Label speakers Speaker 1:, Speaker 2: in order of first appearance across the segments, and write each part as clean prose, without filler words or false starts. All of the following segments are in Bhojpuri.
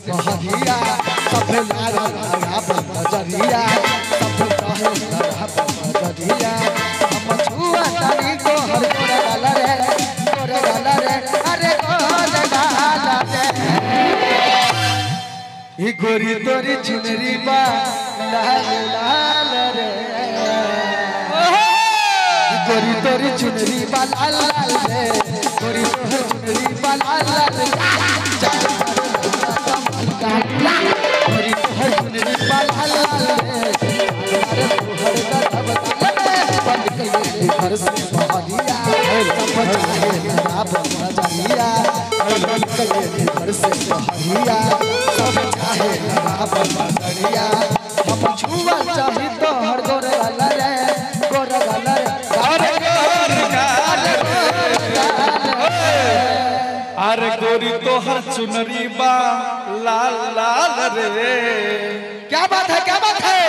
Speaker 1: बहरिया सब लारा लारा बजरिया सब कहे लारा बजरिया हम छुआ तारी को हर गाला रे अरे गाला रे ई गोरी तोरी चुनरी बा लाल लाल रे गोरी तोरी चुनरी बा लाल लाल रे गोरी तोरी चुनरी बा लाल लाल रे गोरी तोरी चुनरी बा लाल लाल रे अरे तोहर गधब बंद कइले घर से बहरिया सब चाहे ना बजरिया बंद कइले घर से बहरिया सब चाहे ना बजरिया हम छुआ चाहे तो हर गोर गाला रे गोर गाला रे
Speaker 2: अरे गोरी तो हर चुनरी बा लाल लाल रे
Speaker 1: क्या बात है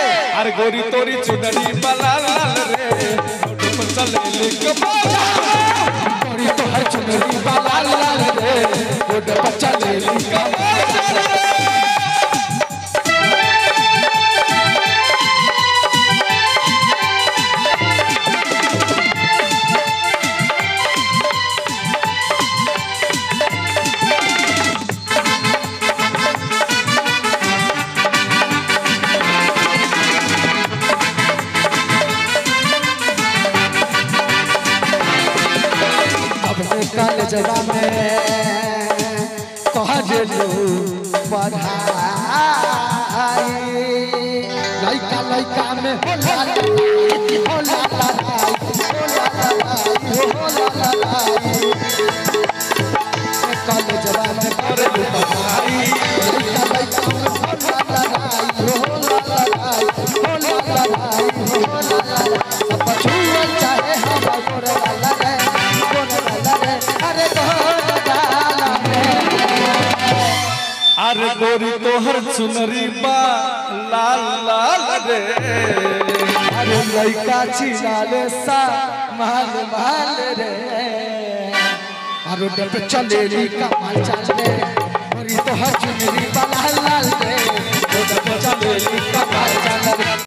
Speaker 2: अरे गोरी तोरी चुनरी बा लाल लाल रे चले
Speaker 1: गोरी तो हर चुनरी बा लाल लाल रे रोड पर चले जगह में कहलू पढ़ाई लइका लइका में होला कॉलेजवा में कहलू पढ़ाई लइका लइका में होला सब छुआ चाहे हम गोर गाला रे अरे
Speaker 2: गोरी तो हर चुनरी बा लाल लाल रे
Speaker 1: अरे लइका छिलाले सा माल माल रे अरे डब चलेली कमाल चले गोरी तो हर चुनरी बा लाल लाल रे डब चलेली कमाल चले।